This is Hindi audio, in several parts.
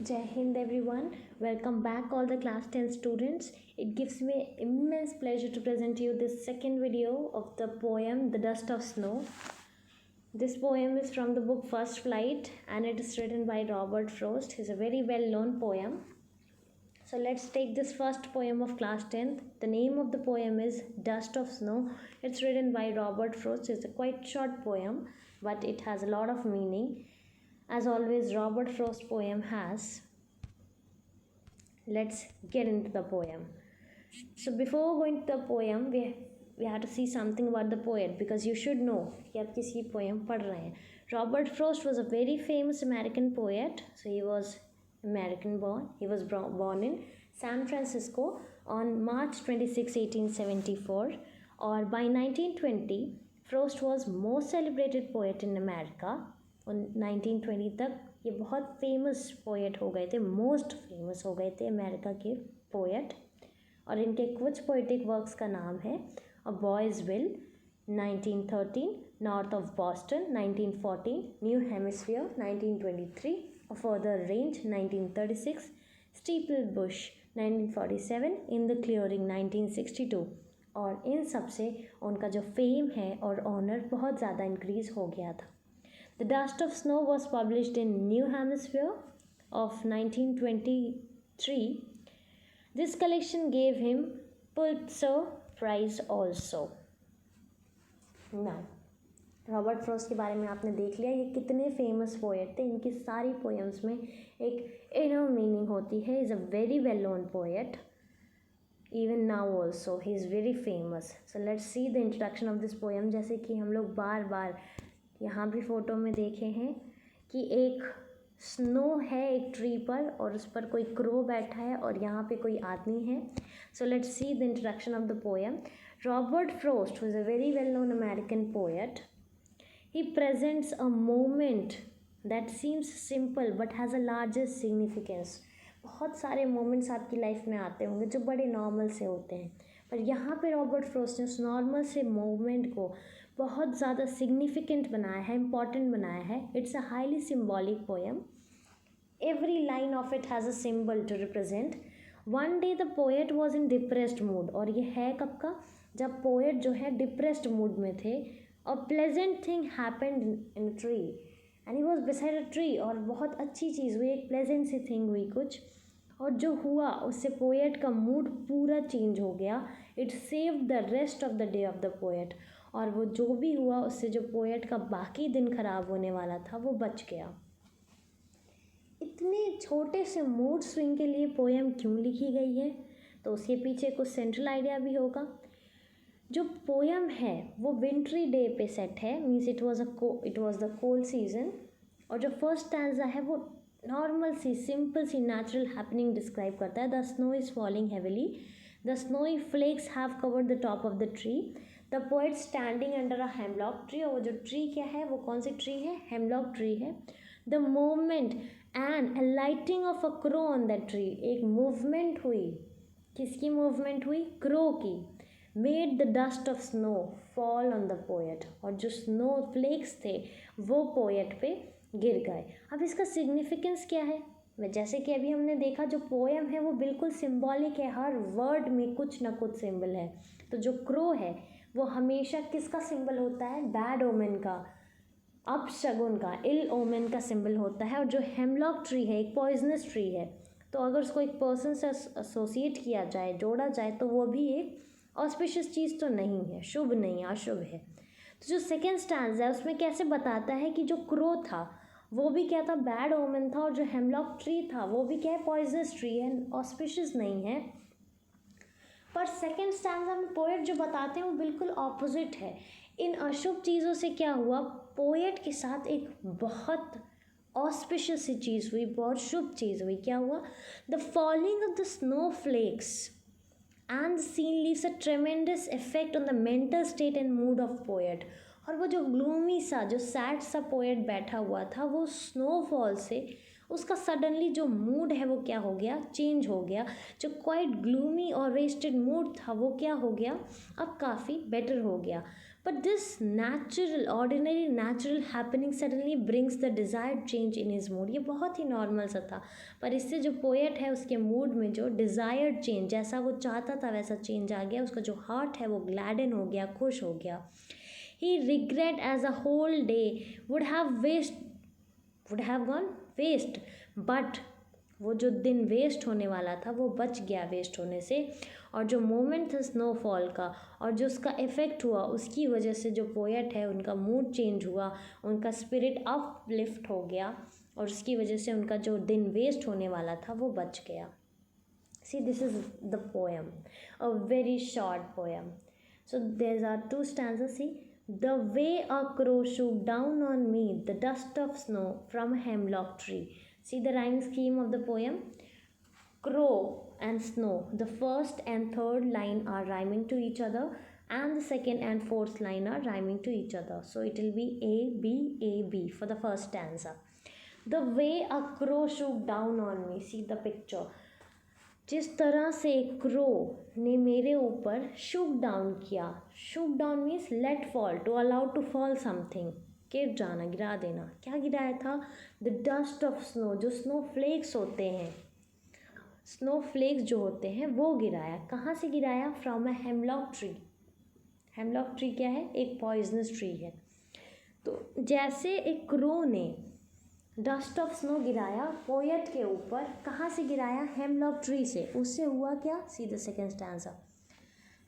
Jai Hind everyone. Welcome back all the class 10 students. It gives me immense pleasure to present to you this second video of the poem The Dust of Snow. This poem is from the book First Flight and it is written by Robert Frost. It's a very well known poem. So let's take this first poem of class 10th. The name of the poem is Dust of Snow. It's written by Robert Frost. It's a quite short poem but it has a lot of meaning. As always, Robert Frost poem has. Let's get into the poem. So before going to the poem, we have to see something about the poet because you should know कि आप किसी poem पढ़ रहे हैं. Robert Frost was a very famous American poet. So he was American born. He was born in San Francisco on March 26, 1874. और by 1920, Frost was most celebrated poet in America. 1920 तक ये बहुत फेमस पोएट हो गए थे, मोस्ट फेमस हो गए थे अमेरिका के पोएट. और इनके कुछ पोएटिक वर्क्स का नाम है a boy's will 1913, north of Boston 1914, new hemisphere 1923, a further range 1936, steeple bush 1947, in the clearing 1962. और इन सब से उनका जो फेम है और ऑनर बहुत ज़्यादा इंक्रीज़ हो गया था. The Dust of Snow was published in New Hampshire of 1923. This collection gave him Pulitzer Prize also. Now, Robert Frost के बारे में आपने देख लिया ये कितने फेमस पोएट थे. इनकी सारी पोएम्स में एक इनर मीनिंग होती है. Is a very well known poet. Even now also he is very famous. So let's see the introduction of this poem. जैसे कि हम लोग बार बार यहाँ भी फ़ोटो में देखे हैं कि एक स्नो है एक ट्री पर और उस पर कोई क्रो बैठा है और यहाँ पे कोई आदमी है. So let's see the introduction of the poem. Robert frost was a very well known American poet. He presents a moment that seems simple but has a largest significance. बहुत सारे मोमेंट्स आपकी लाइफ में आते होंगे जो बड़े नॉर्मल से होते हैं, पर यहाँ पे रॉबर्ट फ्रोस्ट ने उस नॉर्मल से मोमेंट को बहुत ज़्यादा सिग्निफिकेंट बनाया है, इम्पॉर्टेंट बनाया है. It's a highly symbolic poem. Every line of it has a symbol to represent. One day the poet was in depressed mood. और ये है कब का? जब पोएट जो है डिप्रेस्ड मूड में थे. A pleasant thing happened in tree and he was beside a tree. और बहुत अच्छी चीज़ हुई, एक प्लेजेंट सी थिंग हुई कुछ, और जो हुआ उससे पोएट का मूड पूरा चेंज हो गया. It saved the rest of the day of the poet. और वो जो भी हुआ उससे जो पोएट का बाकी दिन ख़राब होने वाला था वो बच गया. इतने छोटे से मूड स्विंग के लिए पोएम क्यों लिखी गई है तो उसके पीछे कुछ सेंट्रल आइडिया भी होगा. जो पोएम है वो विंट्री डे पे सेट है. Means it was the cold season. और जो फर्स्ट स्टैंजा है वो नॉर्मल सी सिंपल सी नेचुरल हैपनिंग डिस्क्राइब करता है. The snow is falling heavily. The snowy flakes have covered the top of the tree. The poet standing under a hemlock tree. और वो जो ट्री क्या है वो कौन सी ट्री है? हेमलॉक ट्री है. The movement and lighting of a crow on that tree. एक मूवमेंट हुई. किसकी मूवमेंट हुई? क्रो की. Made the dust of snow fall on the poet. और जो स्नो फ्लेक्स थे वो पोएट पे गिर गए. अब इसका सिग्निफिकेंस क्या है? जैसे कि अभी हमने देखा जो पोएम है वो बिल्कुल सिंबॉलिक है. हर वर्ड में कुछ ना कुछ सिंबल है. तो जो क्रो है वो हमेशा किसका सिंबल होता है? बैड ओमेन का, अपशगुन का, इल ओमेन का सिंबल होता है. और जो हेमलॉक ट्री है एक पॉइजनस ट्री है. तो अगर उसको एक पर्सन से एसोसिएट किया जाए, जोड़ा जाए, तो वो भी एक ऑस्पिशियस चीज़ तो नहीं है, शुभ नहीं, अशुभ है. तो जो सेकेंड स्टैंजा है उसमें कैसे बताता है कि जो क्रो था वो भी क्या था? बैड ओमेन था. और जो हेमलॉक ट्री था वो भी क्या है? पॉइजनस ट्री है, ऑस्पिशियस नहीं है. पर सेकेंड स्टैंजा में पोएट जो बताते हैं वो बिल्कुल ऑपोजिट है. इन अशुभ चीज़ों से क्या हुआ? पोएट के साथ एक बहुत ऑस्पिशियस सी चीज़ हुई, बहुत शुभ चीज़ हुई. क्या हुआ? The falling of the snow flakes and the scene leaves a tremendous effect on the mental state and mood of poet. और वो जो ग्लूमी सा, जो सैड सा पोएट बैठा हुआ था, वो स्नोफॉल से उसका सडनली जो मूड है वो क्या हो गया? चेंज हो गया. जो क्वाइट ग्लूमी और वेस्टेड मूड था वो क्या हो गया? अब काफ़ी बेटर हो गया. But this natural, ordinary natural happening suddenly brings the desired change in his mood. ये बहुत ही नॉर्मल सा था, पर इससे जो पोएट है उसके मूड में जो डिज़ायर्ड चेंज, जैसा वो चाहता था वैसा चेंज आ गया. उसका जो हार्ट है वो ग्लैडन हो गया, खुश हो गया. He regret as a whole day would have gone waste, but वो जो दिन वेस्ट होने वाला था वो बच गया वेस्ट होने से. और जो मोमेंट था स्नोफॉल का और जो उसका इफ़ेक्ट हुआ उसकी वजह से जो पोएट है उनका मूड चेंज हुआ, उनका स्पिरिट अपलिफ्ट हो गया और उसकी वजह से उनका जो दिन वेस्ट होने वाला था वो बच गया. See, this is the poem, a very short poem. So there are two stanzas. See, the way a crow shook down on me the dust of snow from a hemlock tree. See the rhyme scheme of the poem. Crow and snow, the first and third line are rhyming to each other, and the second and fourth line are rhyming to each other. So it will be A, B, A, B for the first stanza. The way a crow shook down on me. See the picture. जिस तरह से क्रो ने मेरे ऊपर शुक डाउन किया. Shook down means let fall, to allow to fall something, गिर जाना, गिरा देना. क्या गिराया था? द डस्ट ऑफ स्नो, जो स्नो फ्लेक्स होते हैं, स्नो फ्लेक्स जो होते हैं वो गिराया. कहाँ से गिराया? From a hemlock tree. Hemlock tree क्या है? एक पॉइजनस ट्री है. तो जैसे एक क्रो ने डस्ट ऑफ स्नो गिराया पोएट के ऊपर, कहाँ से गिराया? हेमलॉक ट्री से. उससे हुआ क्या? See the second stanza.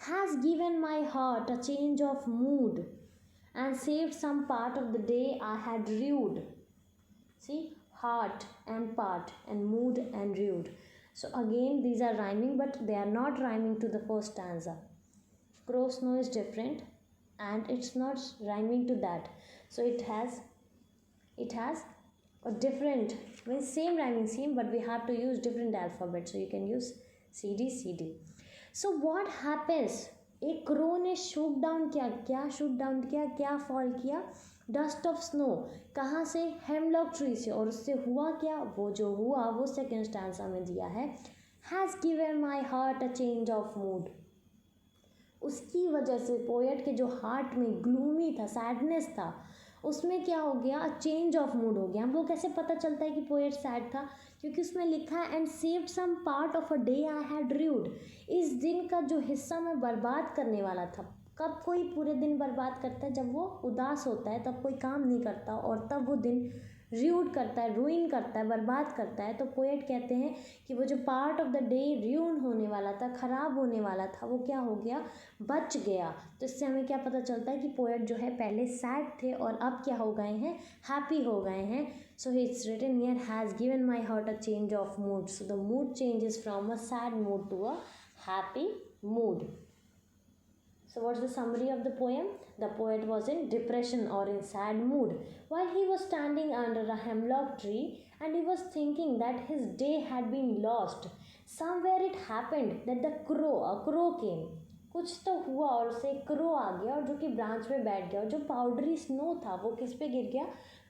Has given my heart a change of mood and saved some part of the day I had rued. See, heart and part and mood and rude. So again these are rhyming, but they are not rhyming to the first stanza. Crow snow is different and it's not rhyming to that. So it has a different, means same rhyming scheme, but we have to use different alphabet. So you can use CD, CD. So what happens? एक क्रो ने शूट डाउन किया. क्या शूट डाउन किया? क्या फॉल किया? Dust of snow. कहाँ से? हेमलॉक ट्री से. और उससे हुआ क्या? वो जो हुआ वो सेकेंड स्टैंजा में दिया है. Has given my heart a change of mood. उसकी वजह से पोएट के जो हार्ट में ग्लूमी था, सैडनेस था, उसमें क्या हो गया? चेंज ऑफ मूड हो गया. हमको कैसे पता चलता है कि पोएट सैड था? क्योंकि उसमें लिखा है and saved some part of a day I had rued. इस दिन का जो हिस्सा मैं बर्बाद करने वाला था. कब कोई पूरे दिन बर्बाद करता है? जब वो उदास होता है, तब कोई काम नहीं करता और तब वो दिन र्यूड करता है, रूइन करता है, बर्बाद करता है. तो पोएट कहते हैं कि वो जो part of the day ruin होने वाला था, ख़राब होने वाला था, वो क्या हो गया? बच गया. तो इससे हमें क्या पता चलता है कि पोएट जो है पहले सैड थे और अब क्या हो गए हैं? हैप्पी हो गए हैं. So it's written here, has given my heart a change of mood. So the mood changes from a sad mood to a happy mood. So what's the summary of the poem? The poet was in depression or in sad mood while he was standing under a hemlock tree, and he was thinking that his day had been lost. Somewhere it happened that a crow came. कुछ तो हुआ और उसे क्रो आ गया और जो कि ब्रांच पे बैठ गया. और जो पाउडरी स्नो था वो किस पे गिर गया?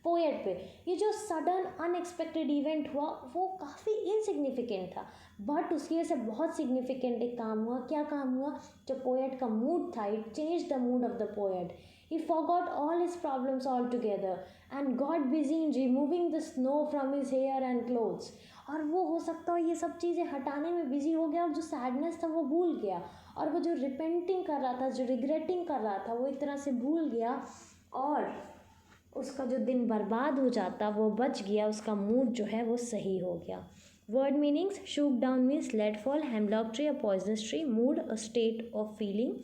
पोएट पे. ये जो सडन अनएक्सपेक्टेड इवेंट हुआ वो काफ़ी इनसिग्निफिकेंट था, बट उसकी वजह से बहुत सिग्निफिकेंट एक काम हुआ. क्या काम हुआ? जो पोएट का मूड था, it change the mood of the poet. He forgot all his problems all together and got busy in removing the snow from his hair and clothes. और वो हो सकता है ये सब चीज़ें हटाने में बिजी हो गया और जो सैडनेस था वो भूल गया. और वो जो रिपेंटिंग कर रहा था, जो रिग्रेटिंग कर रहा था, वो एक तरह से भूल गया और उसका जो दिन बर्बाद हो जाता वो बच गया. उसका मूड जो है वो सही हो गया. Word meanings: shook down means let fall, hemlock tree a poisonous tree, mood a state of feeling,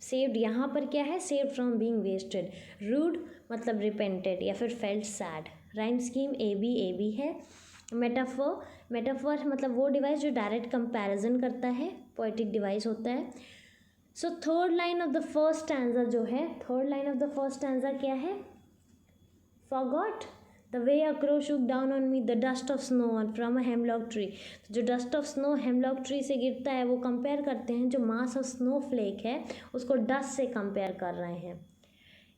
saved यहाँ पर क्या है? Saved from being wasted, rued मतलब रिपेंटेड या फिर felt sad. Rhyme scheme A B है. मेटाफर मतलब वो डिवाइस जो डायरेक्ट कंपैरिजन करता है, पोएटिक डिवाइस होता है. So third line of the first stanza जो है, third line of the first stanza क्या है? Forgot the way a crow shook down on me the dust of snow from a hemlock tree. जो dust of snow hemlock tree से गिरता है वो कंपेयर करते हैं, जो मास ऑफ स्नो फ्लेक है उसको डस्ट से कंपेयर कर रहे हैं.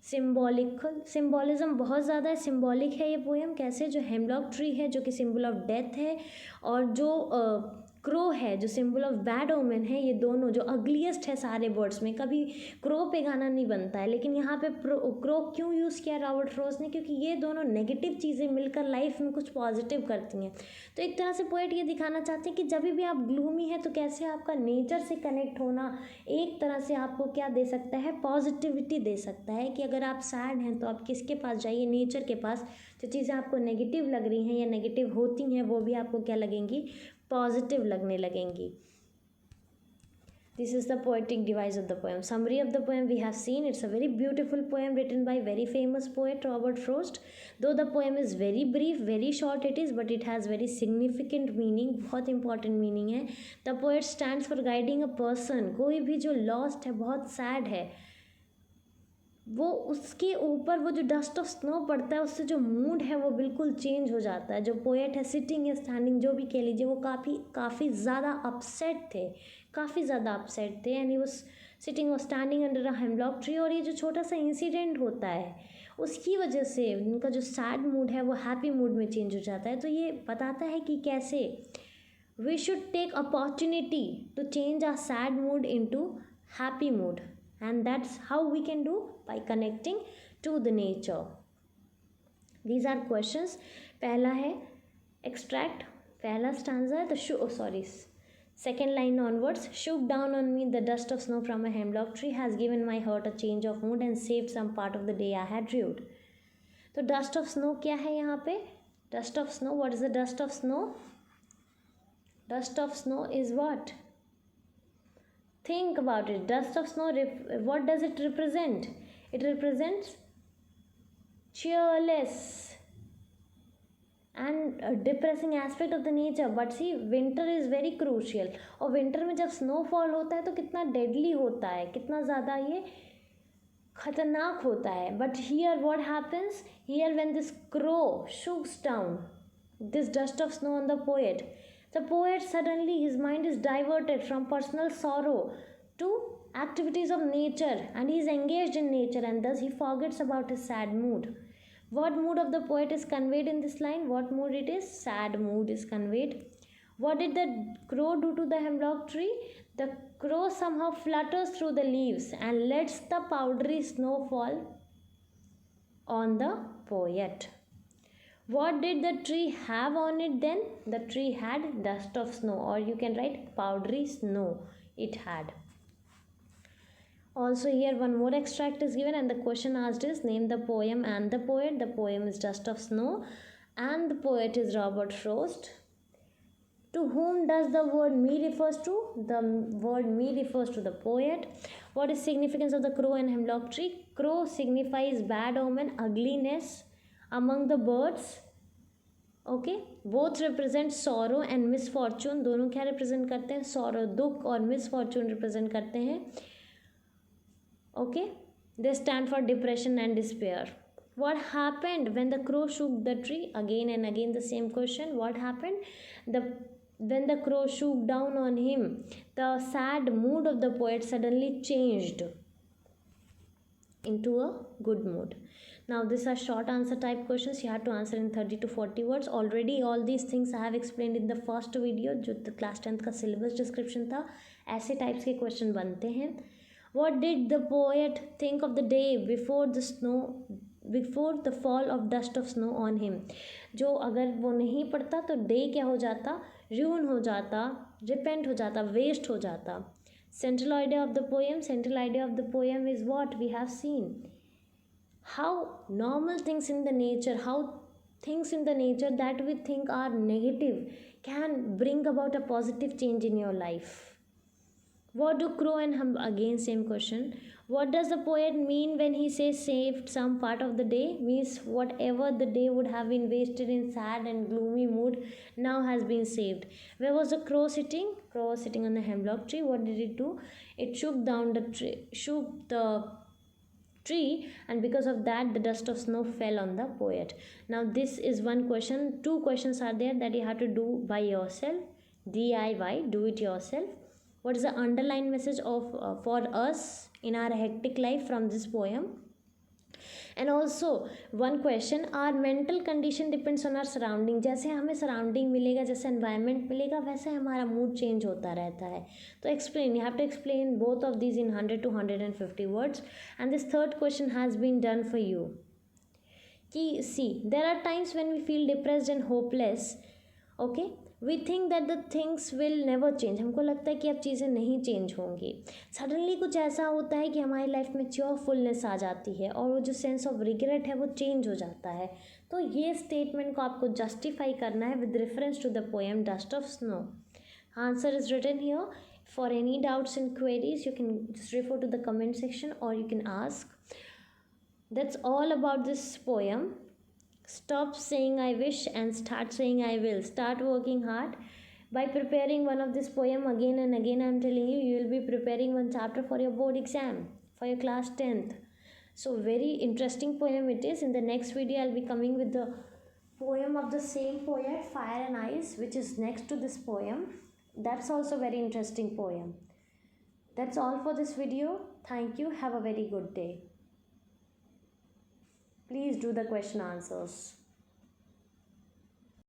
सिम्बॉलिज्म बहुत ज़्यादा सिम्बॉलिक है ये पोएम. कैसे? जो हेमलॉक ट्री है जो कि सिंबल ऑफ डेथ है और जो क्रो है जो सिंबल ऑफ बैड ओमेन है, ये दोनों जो अगलीस्ट है सारे बर्ड्स में, कभी क्रो पे गाना नहीं बनता है, लेकिन यहाँ पे क्रो क्यों यूज़ किया रॉबर्ट फ्रॉस्ट ने, क्योंकि ये दोनों नेगेटिव चीज़ें मिलकर लाइफ में कुछ पॉजिटिव करती हैं। तो एक तरह से पोएट ये दिखाना चाहते हैं कि जब भी आप ग्लूमी है तो कैसे आपका नेचर से कनेक्ट होना एक तरह से आपको क्या दे सकता है, पॉजिटिविटी दे सकता है। कि अगर आप सैड हैं तो आप किसके पास जाइए, नेचर के पास। जो चीज़ें आपको नेगेटिव लग रही हैं या नेगेटिव होती हैं वो भी आपको क्या लगेंगी, पॉजिटिव लगने लगेंगी। This is the poetic device of the poem. Summary of the poem we have seen. It's a very beautiful poem written by very famous poet Robert Frost. Though the poem is very brief, very short it is, but it has very significant meaning. बहुत important meaning है. The poet stands for guiding a person. कोई भी जो lost है, बहुत sad है, वो उसके ऊपर वो जो डस्ट ऑफ स्नो पड़ता है उससे जो मूड है वो बिल्कुल चेंज हो जाता है। जो पोएट है, सिटिंग या स्टैंडिंग जो भी कह लीजिए, वो काफ़ी ज़्यादा अपसेट थे, काफ़ी ज़्यादा अपसेट थे। यानी वो सिटिंग और standing under a hemlock tree, और ये जो छोटा सा इंसिडेंट होता है उसकी वजह से उनका जो सैड मूड है वो हैप्पी मूड में चेंज हो जाता है। तो ये बताता है कि कैसे we should take opportunity to change our sad mood into happy mood, and that's how we can do, by connecting to the nature. These are questions. पहला है extract, पहला stanza the second line onwards. Shook down on me the dust of snow from a hemlock tree has given my heart a change of mood and saved some part of the day I had rued. तो dust of snow क्या है यहाँ पे? Dust of snow, what is the dust of snow? Dust of snow is what? Think about it. Dust of snow, what does it represent? It represents cheerless and a depressing aspect of the nature. But see, winter is very crucial. और winter में जब snowfall होता है तो कितना deadly होता है, कितना ज़्यादा ये खतरनाक होता है. But here what happens? Here when this crow shooks down this dust of snow on the poet, the poet suddenly, his mind is diverted from personal sorrow to activities of nature, and he is engaged in nature, and thus he forgets about his sad mood. What mood of the poet is conveyed in this line? What mood it is? Sad mood is conveyed. What did the crow do to the hemlock tree? The crow somehow flutters through the leaves and lets the powdery snow fall on the poet. What did the tree have on it then? The tree had dust of snow, or you can write powdery snow it had. Also here one more extract is given, and the question asked is name the poem and the poet. The poem is Dust of Snow and the poet is Robert Frost. To whom does the word me refers to? The word me refers to the poet. What is significance of the crow and hemlock tree? Crow signifies bad omen, ugliness among the birds. Okay, both represent sorrow and misfortune. दोनों क्या रिप्रेजेंट करते हैं? सॉरो दुख और मिसफॉर्चून रिप्रेजेंट करते हैं. Okay, they stand for depression and despair. What happened when the crow shook the tree? Again and again the same question. What happened when the crow shook down on him? The sad mood of the poet suddenly changed into a good mood. Now these are short answer type questions. You have to answer in 30 to 40 words. Already all these things I have explained in the first video जो class 10th का syllabus description था. ऐसे types के question बनते हैं. What did the poet think of the day before the fall of dust of snow on him? जो अगर वो नहीं पड़ता तो day क्या हो जाता? ruin हो जाता, repent हो जाता, waste हो जाता. Central idea of the poem is what we have seen. How normal things in the nature, how things in the nature that we think are negative can bring about a positive change in your life. What do crow and hum? Again same question. What does the poet mean when he says saved some part of the day? Means whatever the day would have been wasted in sad and gloomy mood now has been saved. Where was the crow sitting? Crow was sitting on the hemlock tree. What did it do? It shook down the tree, shook the tree, and because of that the dust of snow fell on the poet. Now this is one question. Two questions are there that you have to do by yourself. DIY, do it yourself. What is the underlying message of for us in our hectic life from this poem? And also one question, our mental condition depends on our surrounding, जैसे हमें सराउंडिंग मिलेगा, जैसे एनवायरनमेंट मिलेगा, वैसे हमारा मूड चेंज होता रहता है. तो explain, you have to explain both of these in 100 to 150 words. And this third question has been done for you कि see there are times when we feel depressed and hopeless. Okay, we think that the things will never change, हमको लगता है कि अब चीज़ें नहीं चेंज होंगी. सडनली कुछ ऐसा होता है कि हमारी लाइफ में चेयरफुलनेस आ जाती है और वो जो सेंस ऑफ रिग्रेट है वो चेंज हो जाता है. तो ये स्टेटमेंट को आपको जस्टिफाई करना है with reference to the poem dust of snow. Answer is written here. For any doubts and queries you can just refer to the comment section और you can ask. That's all about this poem. Stop saying I wish and start saying I will. Start working hard by preparing one of this poem again and again. I'm telling you, you will be preparing one chapter for your board exam, for your class 10th. So very interesting poem it is. In the next video I'll be coming with the poem of the same poet, Fire and Ice, which is next to this poem. That's also very interesting poem. That's all for this video. Thank you. Have a very good day. Please do the question answers.